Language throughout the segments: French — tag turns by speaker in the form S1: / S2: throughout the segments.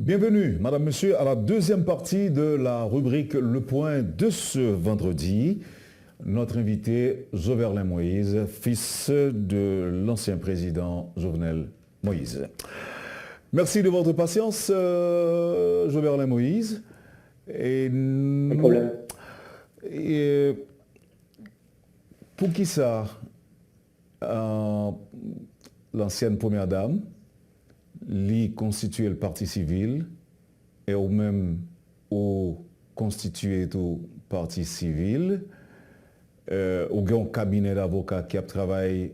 S1: Bienvenue, Madame, Monsieur, à la deuxième partie de la rubrique Le Point de ce vendredi. Notre invité, Joverlin Moïse, fils de l'ancien président Jovenel Moïse. Merci de votre patience, Joverlin Moïse.
S2: Pas de problème.
S1: Pour qui ça, l'ancienne première dame, lui constituer le parti civil et ou même ou constituer tout parti civil, ou un cabinet d'avocats qui a travaillé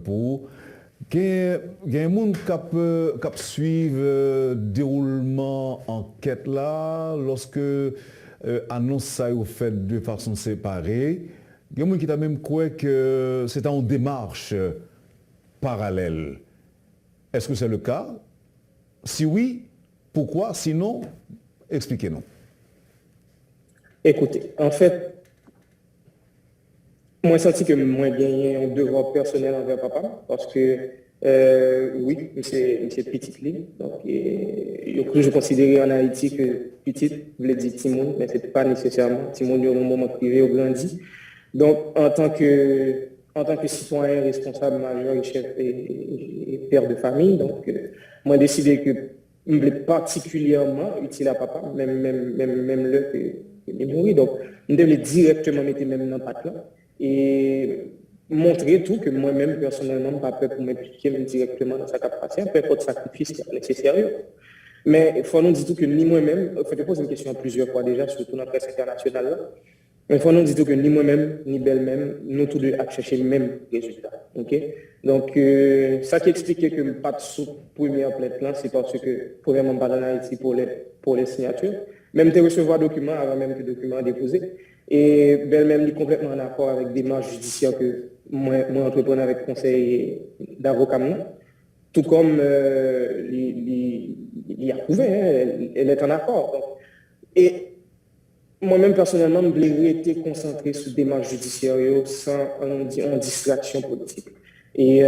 S1: pour. Il y a des gens qui suivent le déroulement enquête là, lorsque annonce ça est fait de façon séparée. Il y a des gens qui ont même cru que c'est en démarche parallèle. Est-ce que c'est le cas? Si oui, pourquoi? Sinon, expliquez-nous.
S2: Écoutez, en fait, moi, j'ai senti que moi, j'ai gagné un devoir personnel envers papa, parce que, oui, c'est petite ligne. Donc, je considérais en Haïti que petite voulait dire Timon, mais ce n'est pas nécessairement. Timon, il y a un moment privé, au grandi. Donc, en tant que citoyen responsable majeur et chef et père de famille, donc, moi, j'ai décidé que je voulais particulièrement utile à papa, même là que il est mort. Donc, je devais directement mettre même dans le pack là et montrer tout que moi-même, personnellement, pas peur pour m'impliquer directement dans sa capacité, peu importe sacrifice qui est nécessaire. Mais il faut nous dire tout que ni moi-même, je pose une question plusieurs fois déjà, surtout dans la presse internationale là. Mais il faut nous dire que ni moi-même, ni belle-même, nous tous deux à chercher le même résultat. Okay? Donc, ça qui explique que je ne pas de sous première plainte là, c'est parce que, premièrement, pas dans Haïti pour les signatures. Même de recevoir documents avant même que le document déposé. Et belle-même, est complètement en accord avec des démarches judiciaires que moi entrepreneur avec conseil d'avocat. Tout comme il a prouvé, hein, elle est en accord. Donc, et moi-même, personnellement, je voulais rester concentré sur des démarches judiciaires sans en distraction politique. Et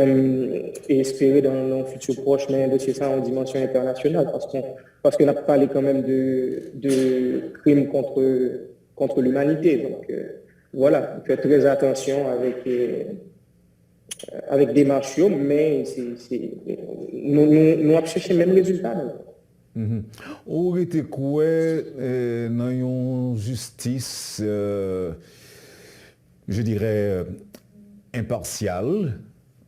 S2: espérer dans un futur proche, mais un dossier ça en dimension internationale, parce qu'on a parlé quand même de crimes contre l'humanité. Donc, voilà, faites très attention avec démarches, mais nous avons cherché le même résultat.
S1: Ou était quoi dans une justice, je dirais, impartiale,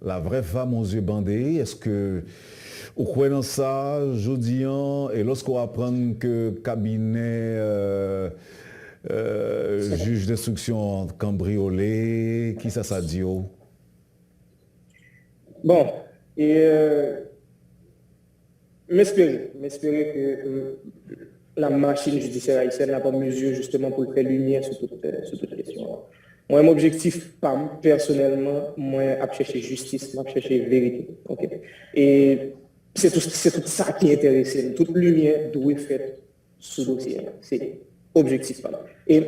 S1: la vraie femme aux yeux bandés? Est-ce que, au quoi dans ça, jeudi, et lorsqu'on apprend que cabinet juge d'instruction cambriolé, qui ça dit?
S2: Bon, et m'espérer que la machine judiciaire haïtienne n'a pas mesure justement pour faire lumière sur toute question. Moi, mon objectif, personnellement, moi, à chercher justice, à chercher vérité. Okay? Et c'est tout ça qui intéresse. Toute lumière doit être faite sur le dossier. C'est objectif. Et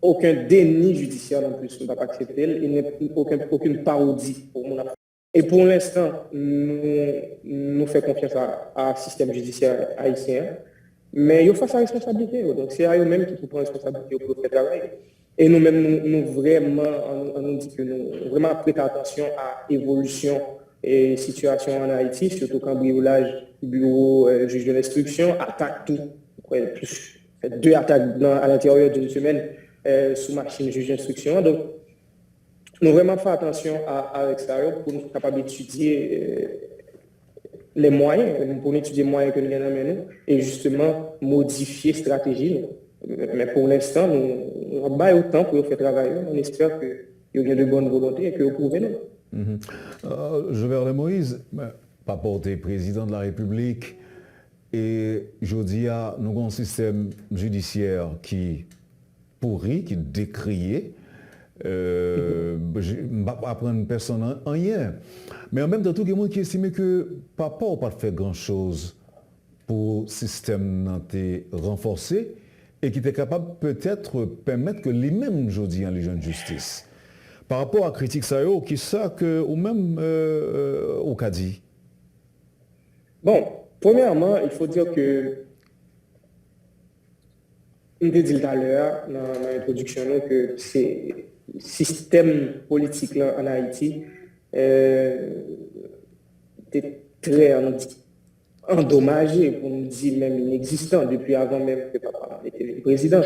S2: aucun déni judiciaire non plus ne va pas accepter. Il n'y a aucune parodie pour mon affaire. Et pour l'instant, nous faisons confiance à système judiciaire haïtien, mais il faut sa responsabilité. Donc, c'est à eux-mêmes qui prennent responsabilité pour faire travail. Et nous-mêmes, nous vraiment, on nous dit que nous vraiment prêtons attention à l'évolution et situation en Haïti, surtout cambriolage, bureau, juge de l'instruction, attaque tout. Plus 2 attaques à l'intérieur d'une semaine sous machine juge d'instruction. Donc, nous vraiment faire attention à l'extérieur pour nous capables d'étudier les moyens, pour étudier les moyens que nous avons et justement modifier stratégie. Mais pour l'instant, nous avons autant pour faire travailler. On espère qu'il y a de bonnes volontés et que vous pouvez nous.
S1: Joverlin Moïse, pas porté président de la République, et je dis à nous avons un système judiciaire qui pourri, qui décrié. Je ne vais pas apprendre personne en rien. Mais en même temps, tout le monde qui estime que papa n'a pas fait grand-chose pour le système renforcé et qui était capable peut-être permettre que lui-même, je dis, les jeunes justice. Par rapport à la critique, ça qui ça que, ou même au Cadi.
S2: Bon, Premièrement, il faut dire que, on a dit tout à l'heure dans l'introduction que c'est le système politique là, en Haïti était très endommagé, pour nous dire même inexistant, depuis avant même que papa était le président.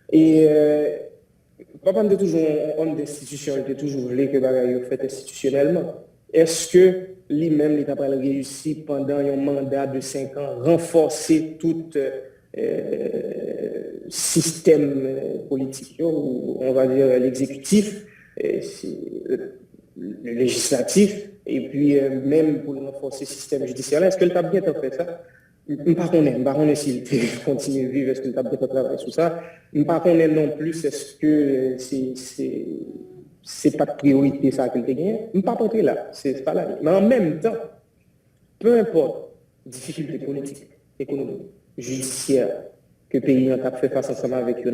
S2: Et papa était toujours un homme d'institution, il était toujours voulu que bagaille fait institutionnellement. Est-ce que lui-même, il a réussi pendant un mandat de 5 ans, renforcer tout système politique, ou on va dire l'exécutif, le législatif, et puis même pour renforcer le système judiciaire? Est-ce que le tablier a fait ça? Je ne sais pas s'il continue de vivre, est-ce que le tablier a travaillé sur ça? Je ne sais pas non plus, est-ce que c'est pas de priorité ça qu'il a gagné? Je ne sais pas rentrer là, c'est pas là. Mais en même temps, peu importe difficultés politiques, économiques, judiciaires, que le pays a fait face ensemble avec eux,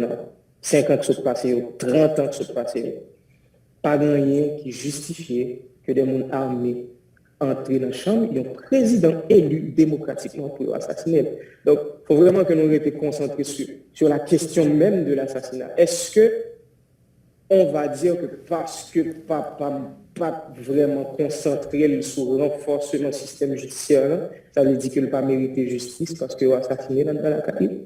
S2: 50 ans qui sont passés, 30 ans qui sont passés, pas rien qui justifie que des gens armés entrent dans la chambre et un président élu démocratiquement pour assassiner. Donc, il faut vraiment que nous restions concentrés sur la question même de l'assassinat. Est-ce que on va dire que parce que papa pas vraiment concentré sur le renforcement du système judiciaire, ça veut dire qu'il n'a pas mérité justice parce qu'il a assassiné dans la capitale?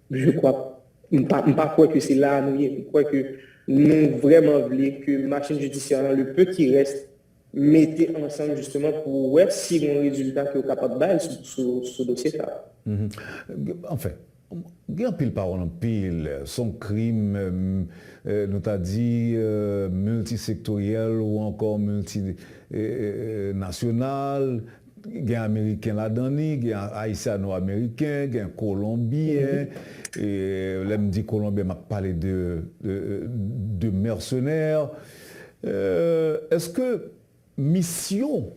S2: Je crois pas croire que c'est là nous. Je crois que nous vraiment voulons que la machine judiciaire, le peu qui reste, mettez ensemble justement pour voir si un résultat qui est capable de bailler sur ce dossier là.
S1: En fait, il y a un pile par en pile, son crime, nous t'a dit multisectoriel ou encore multinational. Il y a un Américain là-dedans, il y a un Haïtiano-Américain, il y a un Colombien. Et là, me dit Colombien m'a parlé de mercenaires. Est-ce que mission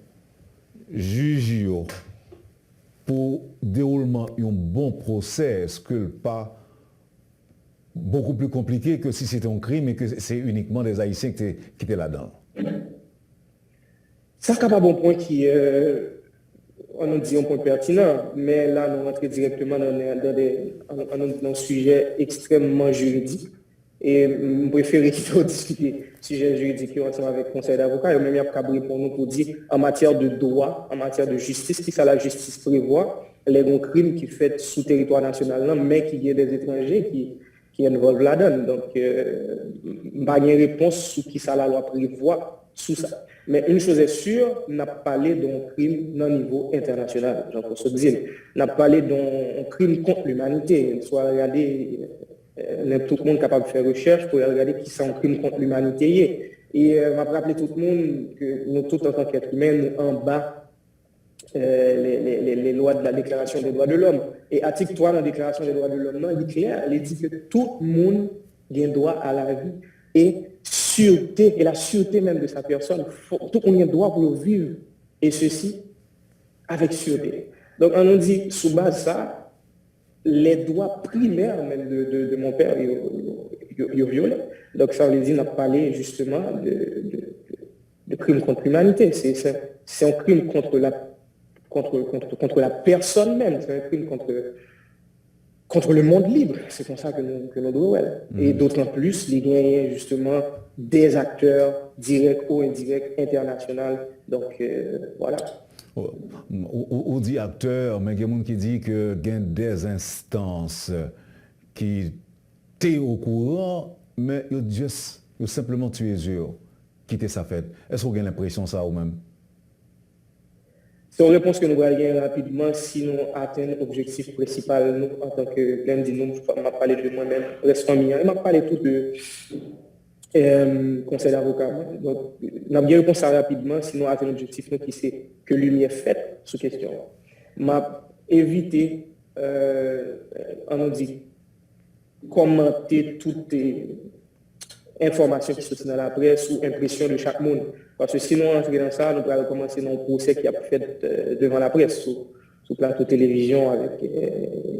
S1: juge pour déroulement d'un bon procès, est-ce que pas beaucoup plus compliqué que si c'était un crime et que c'est uniquement des Haïtiens qui étaient là-dedans?
S2: Ça, c'est pas bon point qui on nous dit un point pertinent, mais là, nous rentrons directement dans un sujet extrêmement juridique. Et je préfère discuter sujet juridique ensemble avec le conseil d'avocats. Et même, il y a un pour nous pour dire, en matière de droit, en matière de justice, qui ça la justice prévoit, les grands crimes qui fait sous territoire national, mais qui y a des étrangers qui involvent là-dedans. Donc, il n'y a pas de réponse sur qui ça la loi prévoit sous ça. Mais une chose est sûre, on a parlé d'un crime non niveau international, Jean-François Dizil. On a parlé d'un crime contre l'humanité. Soit regarder, tout le monde est capable de faire recherche pour regarder qui c'est un crime contre l'humanité. Et on va rappeler tout le monde que nous, tous en tant qu'êtres humains, nous en bas les lois de la Déclaration des droits de l'homme. Et article 3 de la Déclaration des droits de l'homme, il est clair, il dit que tout le monde a droit à la vie et sûreté, et la sûreté même de sa personne. Tout le monde a droit pour vivre, et ceci avec sûreté. Donc, on nous dit, sous base de ça, les droits primaires même de mon père, ils violés. Donc, ça veut dire, on a parlé justement de crime contre l'humanité. C'est un crime contre la personne même, c'est un crime contre le monde libre. C'est comme ça que nous devons. Et d'autant plus, il y a justement des acteurs directs ou indirects internationaux. Donc, voilà.
S1: On dit acteurs, mais il y a des gens qui disent qu'il y a des instances qui étaient au courant, mais ils ont simplement tué les yeux, quitter sa fête. Est-ce que vous avez l'impression de ça ou même?
S2: C'est une réponse que nous allons gagner rapidement si nous atteignons l'objectif principal, nous, en tant que lundi, nous, je m'a parlé de moi-même, reste familial, il m'a parlé tout de conseil d'avocat. Donc, nous allons répondre ça rapidement si nous atteignons l'objectif, nous, qui c'est que lumière faite sous question. M'a évité, on nous dit, commenter toutes les informations qui sont dans la presse ou impressions de chaque monde. Parce que sinon, on entre dans ça, nous allons commencer dans un procès qui a fait devant la presse, sous plateau télévision, avec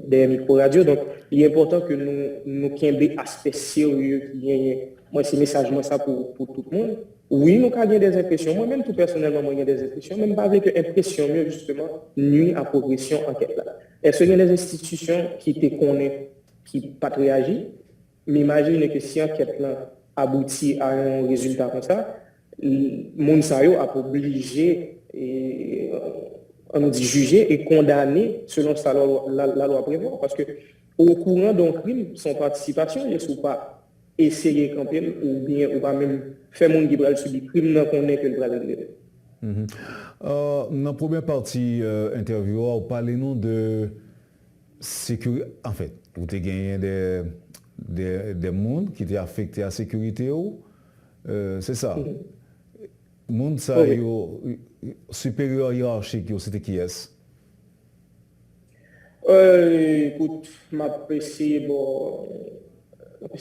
S2: des micro-radios. Donc, il est important que nous ayons des aspects sérieux qui gagnent. Moi, c'est message, moi, ça pour tout le monde. Oui, nous avons des impressions. Moi-même, tout personnellement, moi, j'ai des impressions. Même pas avec impression, mieux, justement, nuit à progression enquête là. Est-ce qu'il y a des institutions qui te connaissent, qui n'ont pas réagi? Mais imagine que si enquête là aboutit à un résultat comme ça, monde sa yo a obligé et on nous dit juger et condamner selon ça la loi prévoit parce que au courant d'un crime son participation il ne sont pas essayer camper ou bien ou pas même faire monde qui va subir crime non qu'on est que le bras de
S1: dans la première partie interview on parlait nous de sécurité en fait vous avez gagné des mondes qui étaient affectés à la sécurité c'est ça. Monde ça supérieur hiérarchique c'était qui est-ce?
S2: Écoute, m'a essayé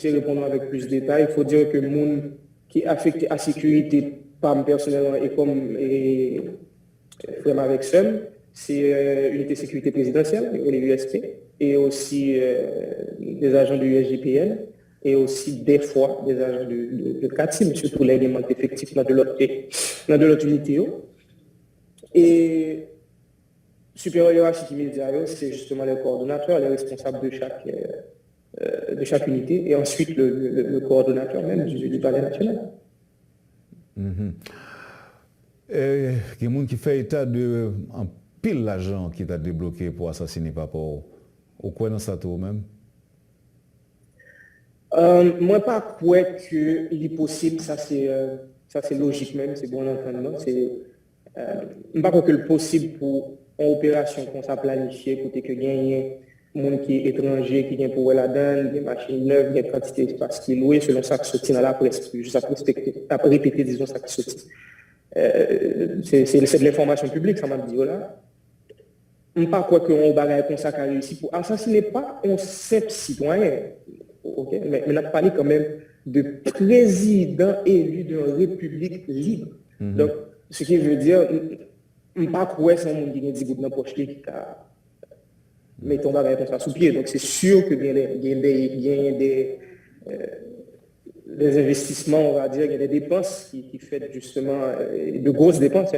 S2: répondre avec plus de détails. Il faut dire que le monde qui est affecté à la sécurité, pas personnellement et comme vraiment avec SEM, c'est l'unité de sécurité présidentielle, les USP, et aussi des agents du USGPN, et aussi des fois des agents de CATSIM, surtout les éléments effectifs dans de l'autre unité. Et supérieur hiérarchique immédiat, c'est justement les coordonnateurs, les responsables de chaque unité, et ensuite le coordonnateur même du palais national.
S1: Il y a des gens qui fait état de un pile l'argent qui t'a débloqué pour assassiner papa. Au quoi dans ça tout même?
S2: Moi pas croire que il est possible, ça c'est logique même, c'est bon entendement. C'est pas croire que le possible pour une opération qu'on s'est planifiée, côté que gagner monde qui est étranger, qui vient pour la donne, des machines neuves, des quantités d'espace qui est loué, selon ça qui sortit dans la presse, juste à répéter, disons, ça qui sortit. C'est de l'information publique, ça m'a dit, voilà. Je ne sais pas quoi qu'on va comme ça qui a réussi pour assassiner pas un simple citoyen, okay? Mais on a parlé quand même de président élu d'une république libre. Donc, ce qui veut dire, je ne sais pas quoi c'est un monde qui a 10 gouttes dans la poche qui a mettons bagage comme ça sous pied. Donc c'est sûr que il y a des investissements, on va dire, il y a des dépenses qui fait justement de grosses dépenses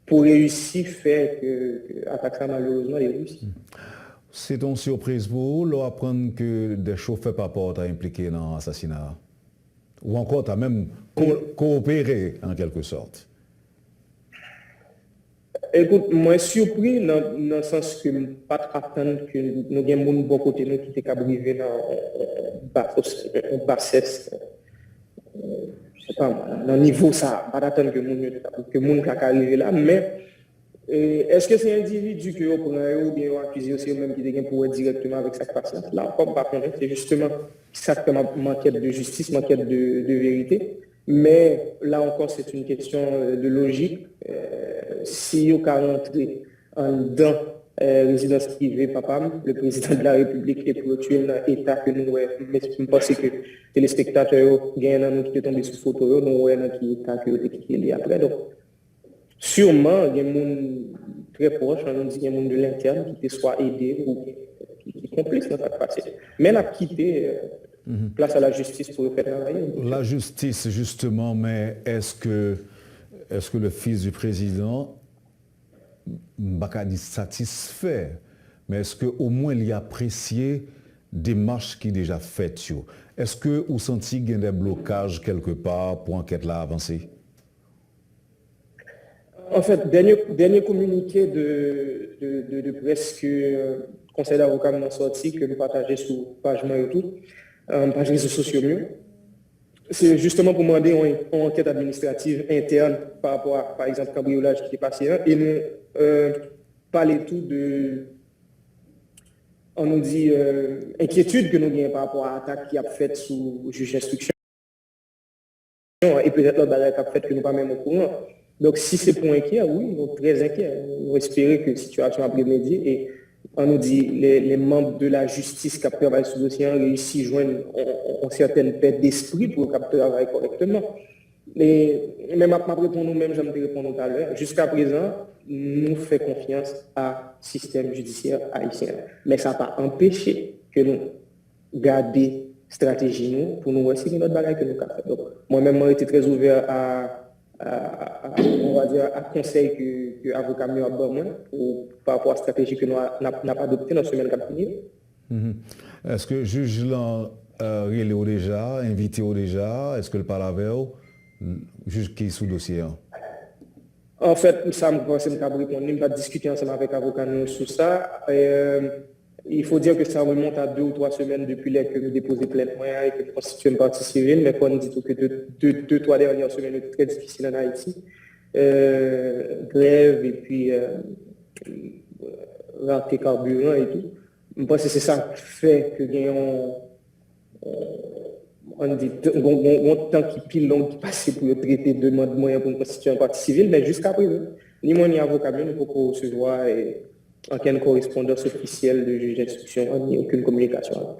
S2: pour réussir faire que attaque ça malheureusement est réussi.
S1: C'est une surprise pour vous, là, apprendre que des chauffeurs pas portent impliqués dans l'assassinat? Ou encore, tu as même coopéré en quelque sorte?
S2: Écoute, moi surpris dans le sens que je ne pas attendre que nous ayons de bon côté nous qui était brivé dans un bassesse. Je sais pas, dans le niveau ça, pas attendre que monde qui arrivé là, mais est-ce que c'est un individu que vous prenez ou bien vous accusez aussi même qui est pour directement avec sa patience? Là, on ne peut pas connaître, c'est justement ça que manquait de justice, manquait de vérité. Mais là encore, c'est une question de logique. Si vous rentrez en dedans résidence privée, papa, le président de la République est pour tuer un État que nous, je pense que les téléspectateurs gagnent nous qui tombent sur photo, nous voyons qui État qui est après. Donc, sûrement, il y a des gens très proches, on dit qu'il y a des gens de l'interne qui te soient aidés ou qui complice dans cette passé. Mais on a quitté place à la justice pour faire travailler.
S1: La justice, justement, mais est-ce que le fils du président n'est dit satisfait, mais est-ce qu'au moins il a apprécié des marches qui déjà faites? Est-ce que vous sentez qu'il y a des blocages quelque part pour l'enquête là avancer?
S2: En fait, dernier communiqué de presse que le conseil d'avocat m'a sorti, que nous partageons sur page moi et tout, page réseaux sociaux mieux. C'est justement pour demander une enquête administrative interne par rapport à, par exemple, cambriolage qui est passé. Et nous parler tout de, on nous dit, inquiétude que nous avons par rapport à l'attaque qui a fait sous juge d'instruction. Et peut-être l'autre barrière qui a fait que nous pas même au courant. Donc, si c'est pour inquiet, oui, nous sommes très inquiets. Nous espérons que la situation a prémédié et on nous dit les membres de la justice qui travaillent sur le dossier ont réussi à joindre une certaine paix d'esprit pour travailler correctement. Et même après répondre nous-mêmes, j'aime te répondre tout à l'heure. Jusqu'à présent, nous faisons confiance à système judiciaire haïtien. Mais ça n'a pas empêché que nous garder stratégie nous pour nous voir si notre bagage que nous avons fait. Donc, moi-même, j'ai été très ouvert on va dire, à conseil que l'avocat mieux a besoin par rapport à la stratégie que nous n'avons pas adoptée dans la semaine qui a fini.
S1: Est-ce que le juge l'a relé déjà, invité déjà? Est-ce que le parle avec le juge qui est sous dossier?
S2: En fait, ça me pense que je vais pas discuter ensemble avec l'avocat sur ça. Il faut dire que ça remonte à 2 ou 3 semaines depuis que nous déposons plainte et que nous constituons une partie civile, mais qu'on dit que 2-3 dernières semaines étaient très difficiles en Haïti. Grève et puis raté carburant et tout. Je pense que c'est ça qui fait que on dit un temps qui pile long qui passe pour traiter de demande moyen pour constituer une partie civile, mais jusqu'à présent, ni moi ni avocat, nous ne pouvons pas recevoir aucune correspondance officielle de juge d'instruction, ni aucune communication.